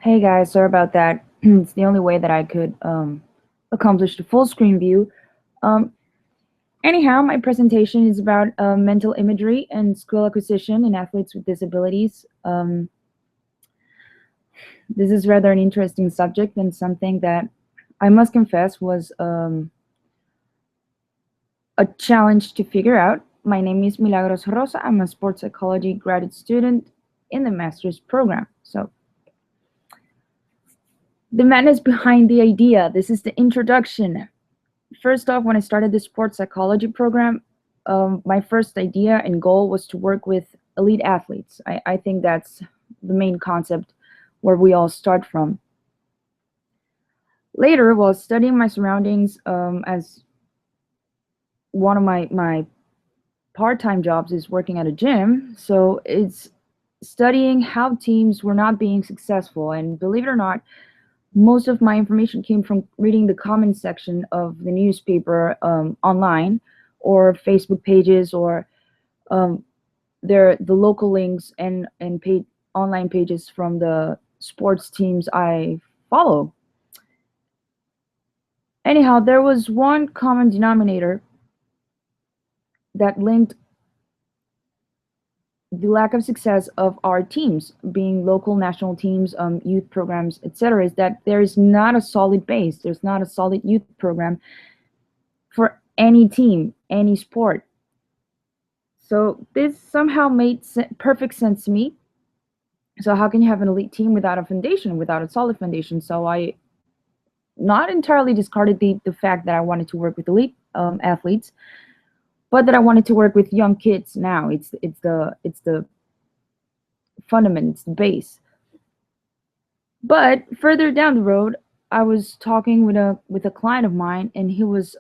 Hey guys, sorry about that. It's the only way that I could accomplish the full screen view. Um, Anyhow, my presentation is about mental imagery and skill acquisition in athletes with disabilities. This is rather an interesting subject and something that I must confess was a challenge to figure out. My name is Milagros Rosa. I'm a sports psychology graduate student in the master's program. So the madness behind the idea. This is the introduction. First off, when I started the sports psychology program, my first idea and goal was to work with elite athletes. I think that's the main concept where we all start from. Later, while studying my surroundings, as one of my part-time jobs is working at a gym, so it's studying how teams were not being successful. And believe it or not, most of my information came from reading the comment section of the newspaper online, or Facebook pages, or um, the local links and paid online pages from the sports teams I follow. Anyhow, there was one common denominator that linked the lack of success of our teams, being local, national teams, youth programs, etc., is that there is not a solid base. There's not a solid youth program for any team, any sport. So this somehow made perfect sense to me. So how can you have an elite team without a foundation, without a solid foundation? So I not entirely discarded the fact that I wanted to work with elite athletes, but that I wanted to work with young kids. Now it's the fundament, it's the base. But further down the road, I was talking with a client of mine, and he was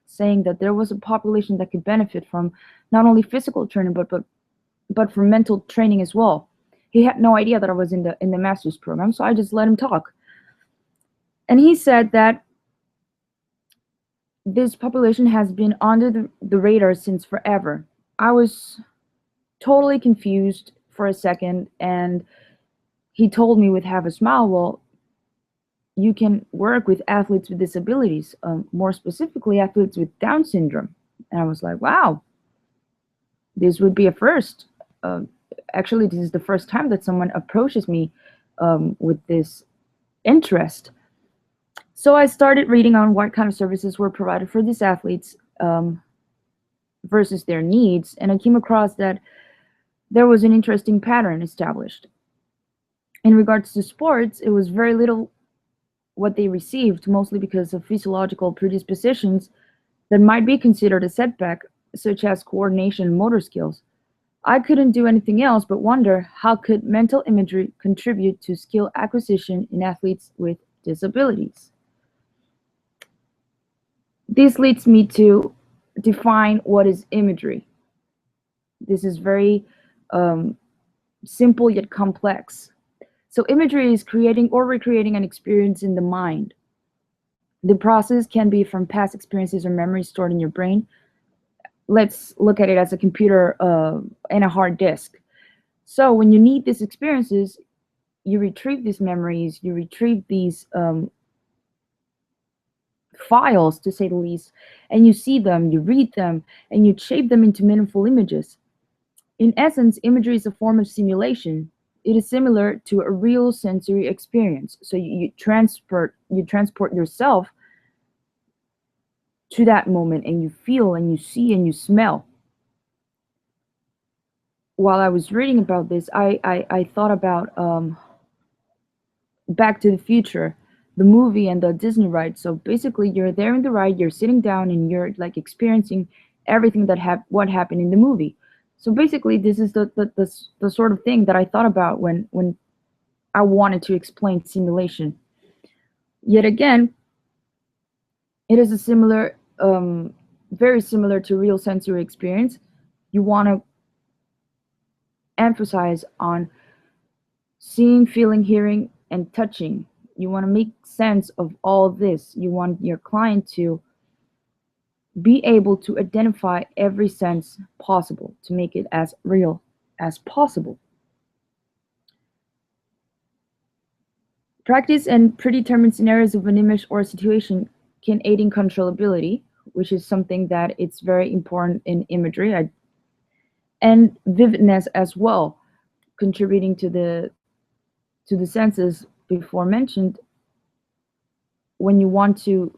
saying that there was a population that could benefit from not only physical training, but from mental training as well. He had no idea that I was in the master's program, so I just let him talk. And he said that this population has been under the radar since forever. I was totally confused for a second, and he told me with half a smile, well, you can work with athletes with disabilities, more specifically athletes with Down syndrome. And I was like, wow, this would be a first. Uh, Actually, this is the first time that someone approaches me with this interest. So I started reading on what kind of services were provided for these athletes versus their needs, and I came across that there was an interesting pattern established. In regards to sports, it was very little what they received, mostly because of physiological predispositions that might be considered a setback, such as coordination and motor skills. I couldn't do anything else but wonder how could mental imagery contribute to skill acquisition in athletes with disabilities. This leads me to define what is imagery. This is very simple yet complex. So imagery is creating or recreating an experience in the mind. The process can be from past experiences or memories stored in your brain. Let's look at it as a computer and a hard disk. So when you need these experiences, you retrieve these memories, you retrieve these files, to say the least, and you see them, you read them, and you shape them into meaningful images. In essence, imagery is a form of simulation. It is similar to a real sensory experience. So you transport yourself to that moment, and you feel and you see and you smell. While I was reading about this, I thought about Back to the Future, the movie and the Disney ride. So basically, you're there in the ride, you're sitting down, and you're like experiencing everything that what happened in the movie. So basically, this is the sort of thing that I thought about when I wanted to explain simulation. Yet again, it is a similar, very similar to real sensory experience. You want to emphasize on seeing, feeling, hearing, and touching. You want to make sense of all this. You want your client to be able to identify every sense possible to make it as real as possible. Practice and predetermined scenarios of an image or situation can aid in controllability, which is something that it's very important in imagery, and vividness as well, contributing to the senses before mentioned. When you want to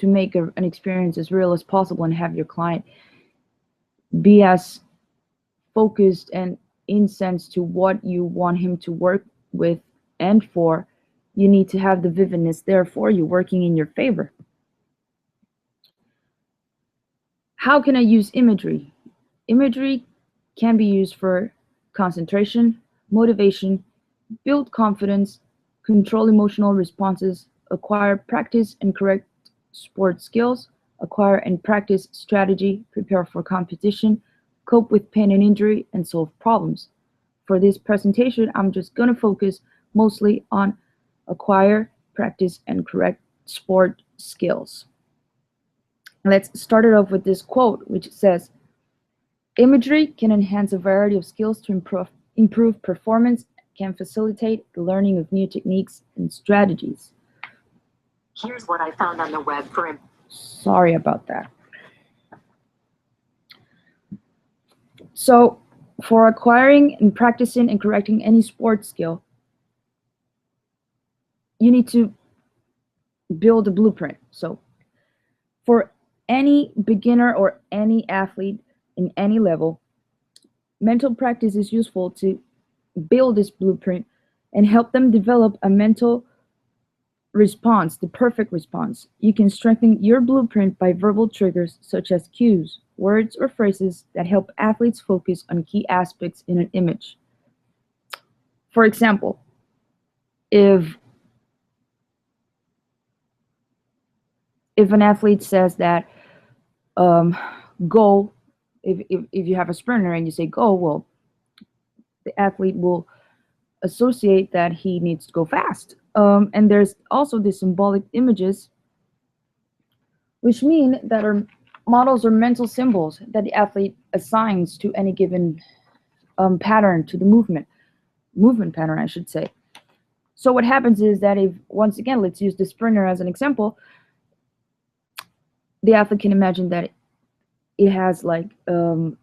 make an experience as real as possible and have your client be as focused and in sense to what you want him to work with and for, you need to have the vividness there for you, working in your favor. How can I use imagery? Imagery can be used for concentration, motivation, build confidence, control emotional responses, acquire practice and correct sport skills, acquire and practice strategy, prepare for competition, cope with pain and injury, and solve problems. For this presentation, I'm just going to focus mostly on acquire, practice, and correct sport skills. Let's start it off with this quote, which says, imagery can enhance a variety of skills to improve performance, can facilitate the learning of new techniques and strategies. Here's what I found on the web for... Sorry about that. So, for acquiring and practicing and correcting any sports skill, you need to build a blueprint. So, for any beginner or any athlete in any level, mental practice is useful to build this blueprint and help them develop a mental response, the perfect response. You can strengthen your blueprint by verbal triggers such as cues, words, or phrases that help athletes focus on key aspects in an image. For example, if an athlete says that go, if you have a sprinter and you say go, well, the athlete will associate that he needs to go fast. And there's also the symbolic images, which mean that are models or mental symbols that the athlete assigns to any given pattern, to the movement pattern, I should say. So what happens is that if, once again, let's use the sprinter as an example, the athlete can imagine that it has like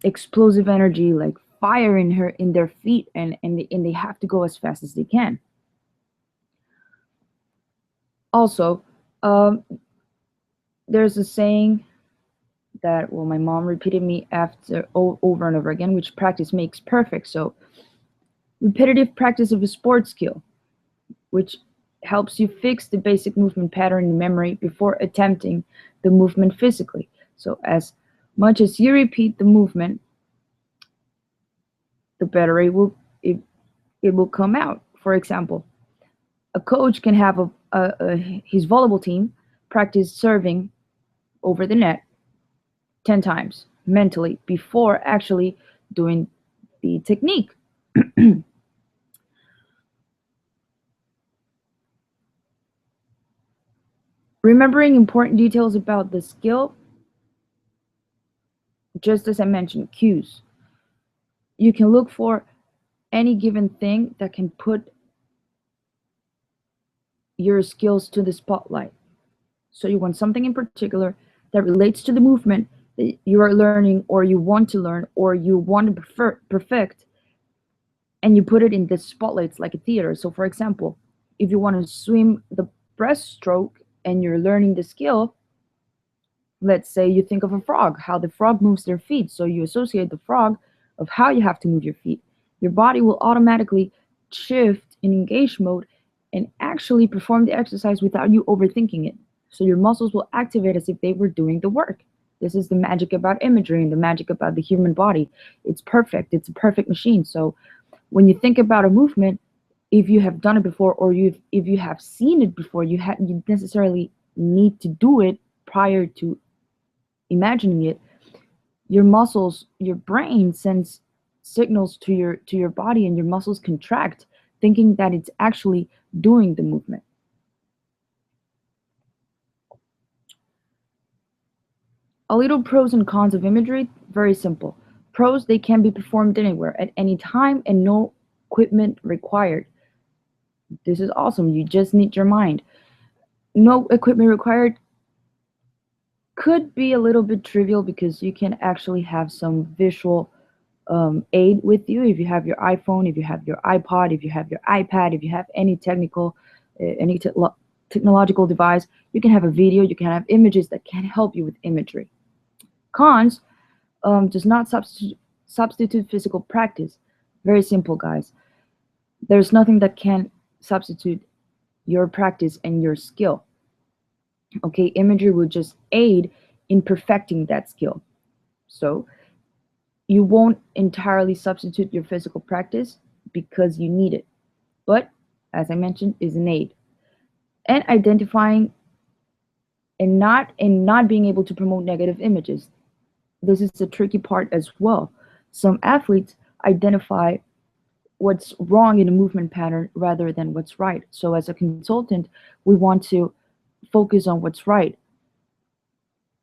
explosive energy, like fire in their feet, and they have to go as fast as they can. Also, there's a saying that, well, my mom repeated me after over and over again, which practice makes perfect. So repetitive practice of a sports skill, which helps you fix the basic movement pattern in memory before attempting the movement physically. So as much as you repeat the movement, the better it will come out. For example, a coach can have his volleyball team practice serving over the net 10 times mentally before actually doing the technique. Remembering important details about the skill, just as I mentioned, cues. You can look for any given thing that can put your skills to the spotlight. So you want something in particular that relates to the movement that you are learning, or you want to learn, or you want to perfect, and you put it in the spotlight. It's like a theater. So for example, if you want to swim the breaststroke and you're learning the skill, let's say you think of a frog, how the frog moves their feet. So you associate the frog of how you have to move your feet. Your body will automatically shift in engage mode and actually perform the exercise without you overthinking it. So your muscles will activate as if they were doing the work. This is the magic about imagery and the magic about the human body. It's perfect. It's a perfect machine. So when you think about a movement, if you have done it before, or if you have seen it before, you necessarily need to do it prior to imagining it. Your muscles, your brain sends signals to your body, and your muscles contract, thinking that it's actually doing the movement. A little pros and cons of imagery, very simple. Pros, they can be performed anywhere, at any time, and no equipment required. This is awesome. You just need your mind. No equipment required could be a little bit trivial because you can actually have some visual aid with you. If you have your iPhone, if you have your iPod, if you have your iPad, if you have any any technological device, you can have a video, you can have images that can help you with imagery. Cons does not substitute physical practice. Very simple, guys. There's nothing that can substitute your practice and your skill. Okay, imagery will just aid in perfecting that skill. So you won't entirely substitute your physical practice because you need it. But as I mentioned, is an aid. And identifying and not being able to promote negative images. This is the tricky part as well. Some athletes identify what's wrong in a movement pattern rather than what's right. So as a consultant, we want to focus on what's right,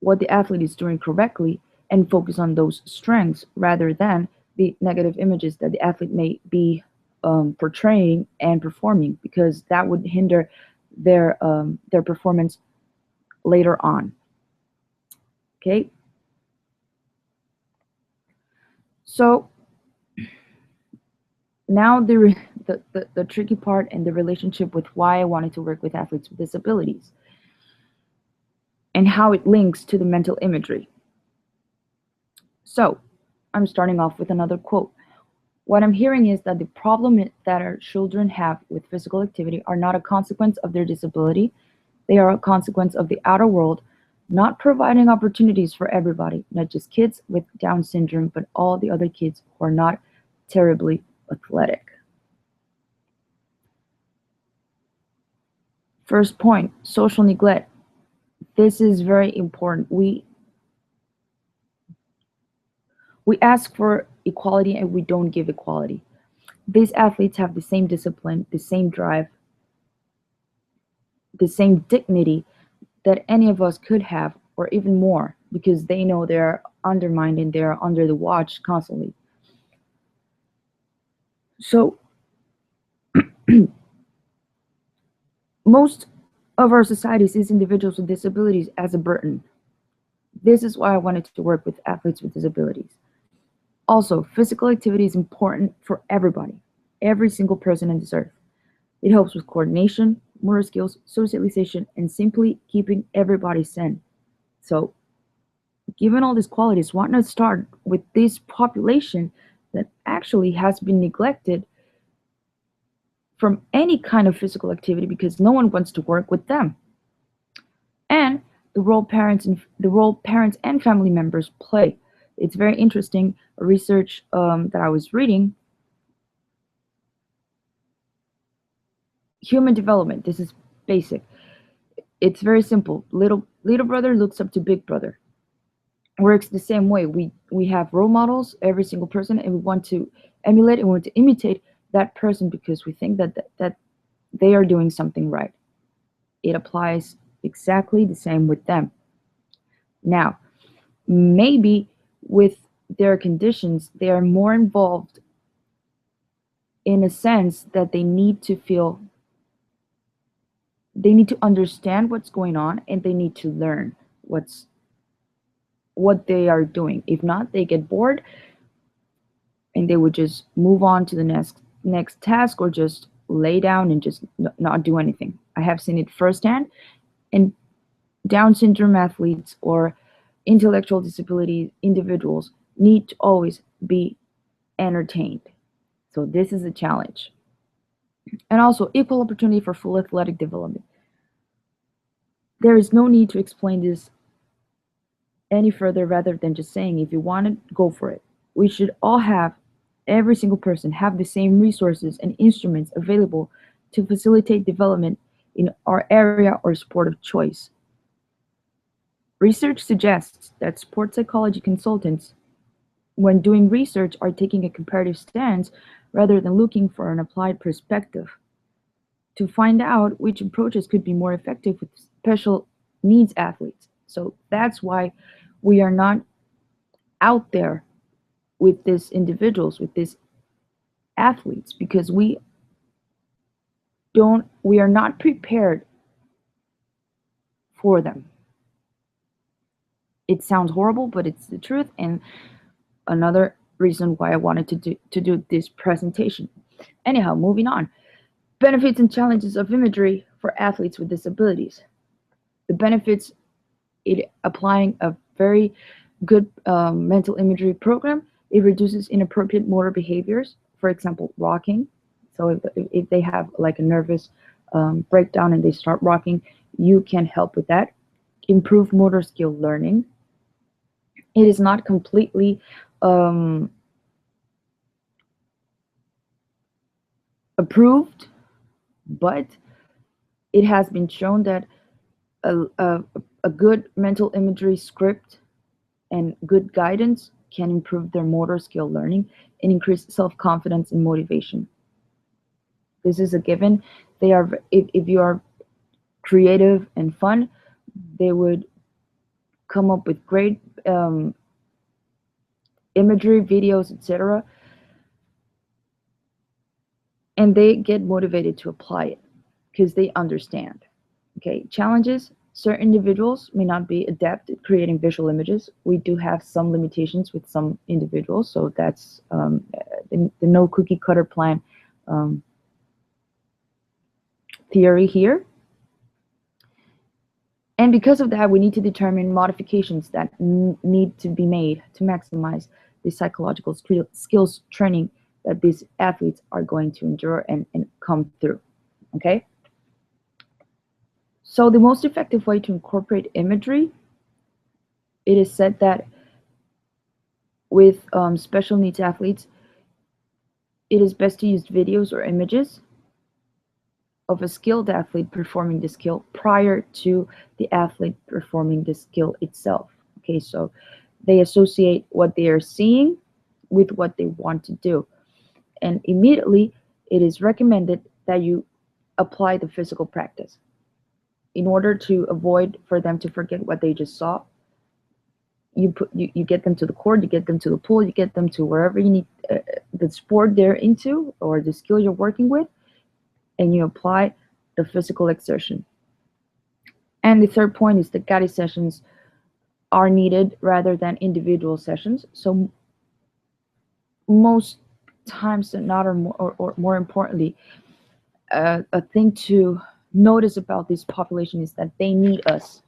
what the athlete is doing correctly, and focus on those strengths rather than the negative images that the athlete may be portraying and performing, because that would hinder their performance later on. Okay, so now the tricky part and the relationship with why I wanted to work with athletes with disabilities and how it links to the mental imagery. So I'm starting off with another quote. What I'm hearing is that the problem that our children have with physical activity are not a consequence of their disability. They are a consequence of the outer world not providing opportunities for everybody, not just kids with Down syndrome, but all the other kids who are not terribly athletic. First point, social neglect. This is very important. We ask for equality and we don't give equality. These athletes have the same discipline, the same drive, the same dignity that any of us could have, or even more, because they know they're undermined and they're under the watch constantly. So, most of our society sees individuals with disabilities as a burden. This is why I wanted to work with athletes with disabilities. Also, physical activity is important for everybody, every single person on this earth. It helps with coordination, motor skills, socialization, and simply keeping everybody sane. So, given all these qualities, why not start with this population that actually has been neglected from any kind of physical activity because no one wants to work with them? And the role parents and family members play. It's very interesting research that I was reading. Human development. This is basic. It's very simple. Little brother looks up to big brother. Works the same way. We have role models, every single person, and we want to emulate and we want to imitate that person because we think that they are doing something right. It applies exactly the same with them. Now, maybe with their conditions, they are more involved in a sense that they need to understand what's going on and they need to learn what they are doing. If not, they get bored and they would just move on to the next task or just lay down and just not do anything. I have seen it firsthand, and Down syndrome athletes or intellectual disability individuals need to always be entertained. So this is a challenge. And also equal opportunity for full athletic development. There is no need to explain this any further rather than just saying if you want it, go for it. We should all have, every single person, have the same resources and instruments available to facilitate development in our area or sport of choice. Research suggests that sports psychology consultants, when doing research, are taking a comparative stance rather than looking for an applied perspective to find out which approaches could be more effective with special needs athletes. So that's why we are not out there with these individuals, with these athletes, because we are not prepared for them. It sounds horrible, but it's the truth, and another reason why I wanted to do this presentation. Anyhow, moving on. Benefits and challenges of imagery for athletes with disabilities. The benefits, it applying a very good mental imagery program, it reduces inappropriate motor behaviors, for example, rocking. So if they have like a nervous breakdown and they start rocking, you can help with that. Improve motor skill learning. It is not completely approved, but it has been shown that a, a, a good mental imagery script and good guidance can improve their motor skill learning and increase self-confidence and motivation. This is a given. They are, if you are creative and fun, they would come up with great imagery, videos, etc. And they get motivated to apply it because they understand. Okay, challenges. Certain individuals may not be adept at creating visual images. We do have some limitations with some individuals, so that's the no cookie cutter plan theory here. And because of that, we need to determine modifications that need to be made to maximize the psychological skills training that these athletes are going to endure and come through. Okay? So the most effective way to incorporate imagery, it is said that with special needs athletes, it is best to use videos or images of a skilled athlete performing the skill prior to the athlete performing the skill itself. Okay, so they associate what they are seeing with what they want to do. And immediately, it is recommended that you apply the physical practice. In order to avoid for them to forget what they just saw, you get them to the court, you get them to the pool, you get them to wherever you need the sport they're into or the skill you're working with, and you apply the physical exertion. And the third point is that guided sessions are needed rather than individual sessions. So most times than not, or more importantly, a thing to notice about this population is that they need us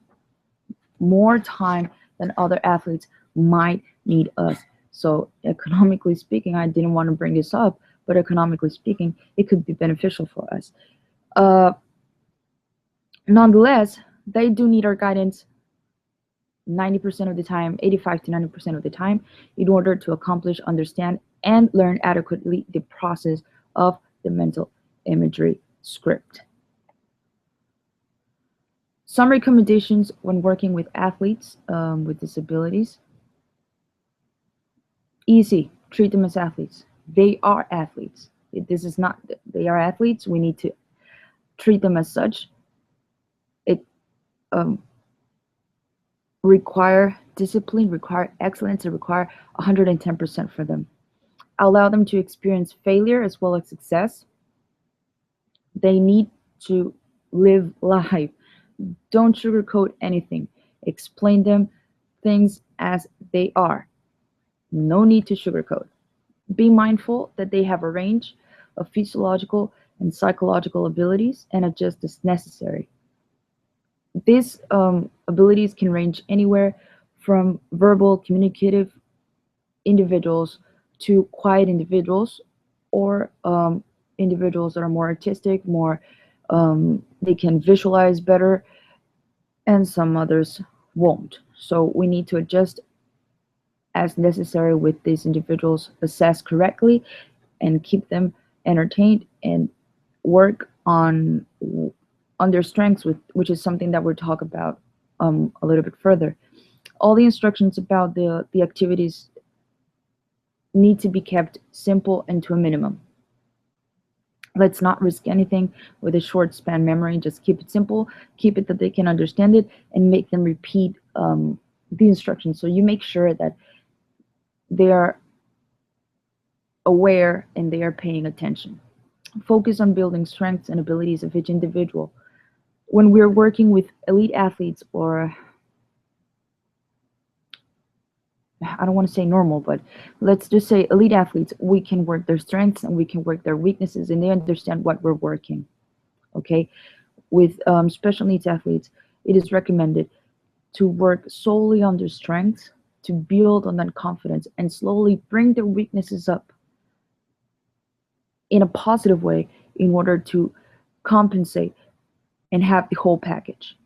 more time than other athletes might need us. So economically speaking, I didn't want to bring this up, but economically speaking, it could be beneficial for us. Nonetheless, they do need our guidance 90% of the time, 85 to 90% of the time, in order to accomplish, understand, and learn adequately the process of the mental imagery script. Some recommendations when working with athletes with disabilities. Easy, treat them as athletes. They are athletes. This is not, they are athletes. We need to treat them as such. It require discipline, require excellence, and require 110% for them. Allow them to experience failure as well as success. They need to live life. Don't sugarcoat anything. Explain them things as they are. No need to sugarcoat. Be mindful that they have a range of physiological and psychological abilities and adjust as necessary. These abilities can range anywhere from verbal, communicative individuals to quiet individuals, or individuals that are more artistic, more they can visualize better, and some others won't. So we need to adjust as necessary with these individuals, assess correctly, and keep them entertained and work on their strengths, which is something that we'll talk about a little bit further. All the instructions about the activities need to be kept simple and to a minimum. Let's not risk anything with a short span memory. Just keep it simple, keep it that they can understand it, and make them repeat the instructions. So you make sure that they are aware and they are paying attention. Focus on building strengths and abilities of each individual. When we're working with elite athletes, or I don't want to say normal, but let's just say elite athletes, we can work their strengths and we can work their weaknesses, and they understand what we're working. Okay, with special needs athletes, it is recommended to work solely on their strengths, to build on that confidence, and slowly bring their weaknesses up in a positive way in order to compensate and have the whole package.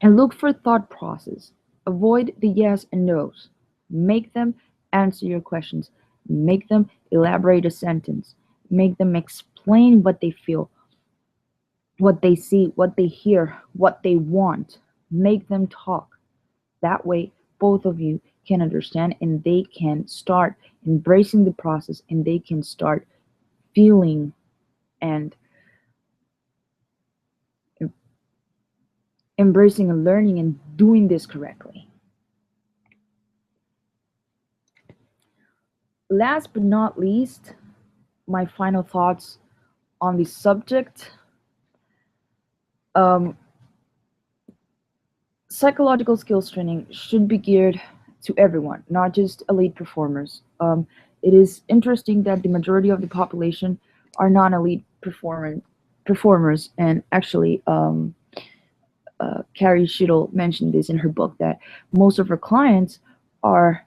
And look for thought process. Avoid the yes and no's. Make them answer your questions. Make them elaborate a sentence. Make them explain what they feel, what they see, what they hear, what they want. Make them talk. That way, both of you can understand and they can start embracing the process and they can start feeling and embracing and learning and doing this correctly. Last but not least, my final thoughts on the subject. Um, Psychological skills training should be geared to everyone, not just elite performers. It is interesting that the majority of the population are non-elite performers, and actually, Carrie Schittl mentioned this in her book that most of her clients are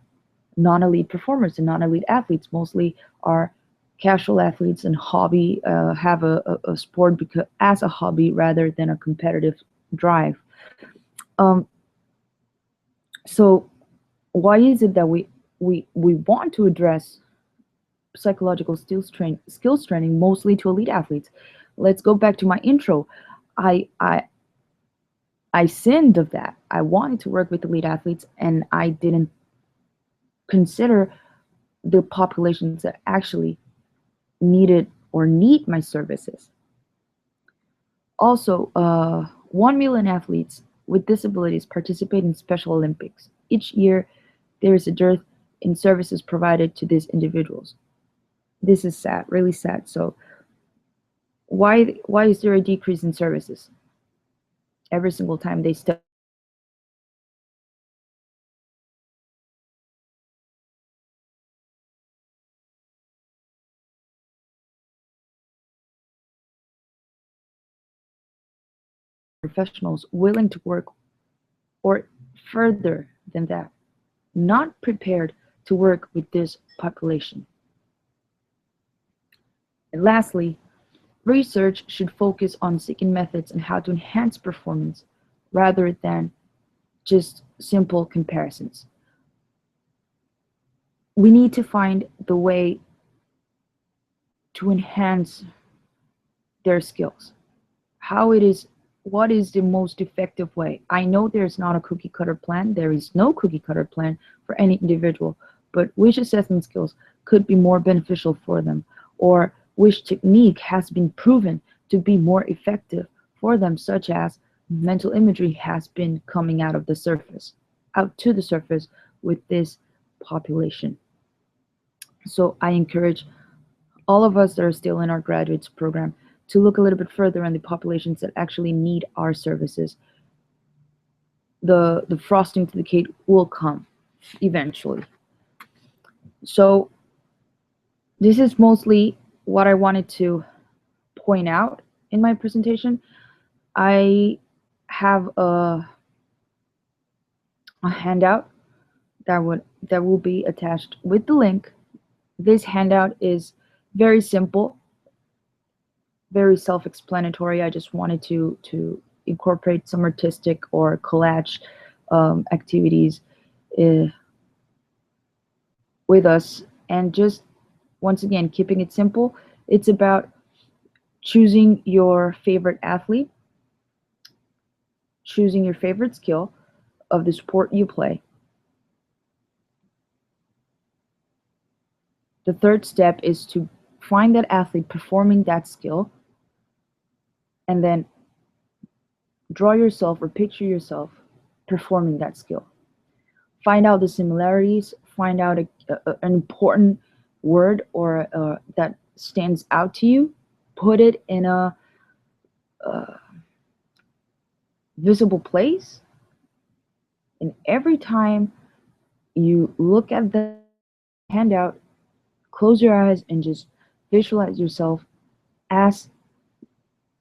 non-elite performers and non-elite athletes. Mostly are casual athletes and hobby have a sport because as a hobby rather than a competitive drive. Um, so why is it that we want to address psychological skills training mostly to elite athletes? Let's go back to my intro. I I I sinned of that. I wanted to work with elite athletes and I didn't consider the populations that actually needed or need my services. Also, 1 million athletes with disabilities participate in Special Olympics. Each year, there is a dearth in services provided to these individuals. This is sad, really sad. So, why is there a decrease in services? Every single time they step professionals willing to work or further than that, not prepared to work with this population. And lastly, research should focus on seeking methods and how to enhance performance rather than just simple comparisons. We need to find the way to enhance their skills. How it is, what is the most effective way? I know there's not a cookie cutter plan. There is no cookie cutter plan for any individual, but which assessment skills could be more beneficial for them, or which technique has been proven to be more effective for them, such as mental imagery has been coming out to the surface with this population. So I encourage all of us that are still in our graduates program to look a little bit further on the populations that actually need our services. The frosting to the cake will come eventually. So this is mostly what I wanted to point out in my presentation. I have a handout that will be attached with the link. This handout is very simple, very self-explanatory. I just wanted to incorporate some artistic or collage activities uh, with us, and just once again keeping it simple. It's about choosing your favorite athlete, choosing your favorite skill of the sport you play. The third step is to find that athlete performing that skill, and then draw yourself or picture yourself performing that skill. Find out the similarities, find out an important word or that stands out to you, put it in a visible place, and every time you look at the handout, close your eyes and just visualize yourself as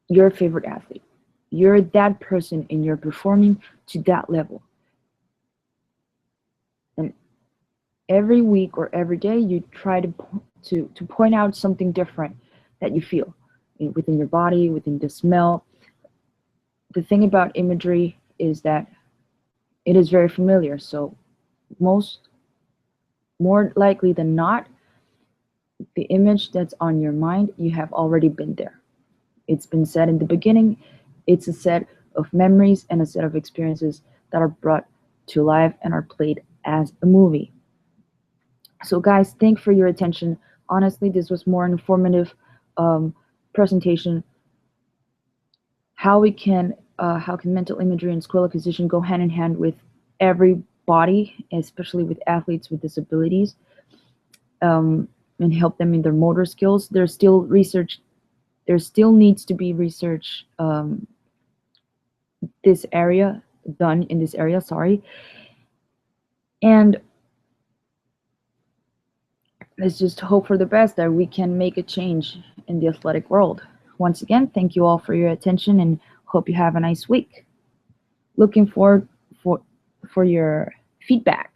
your favorite athlete. You're that person and you're performing to that level. And every week or every day you try to point out something different that you feel within your body, within the smell. The thing about imagery is that it is very familiar, so more likely than not, the image that's on your mind, you have already been there. It's been said in the beginning, it's a set of memories and a set of experiences that are brought to life and are played as a movie. So guys, thank for your attention. Honestly, this was more informative presentation. How can mental imagery and scroll acquisition go hand in hand with everybody, especially with athletes with disabilities, and help them in their motor skills. There's still research. There still needs to be research this area done in this area. Sorry, and let's just hope for the best that we can make a change in the athletic world. Once again, thank you all for your attention and hope you have a nice week. Looking forward for your feedback.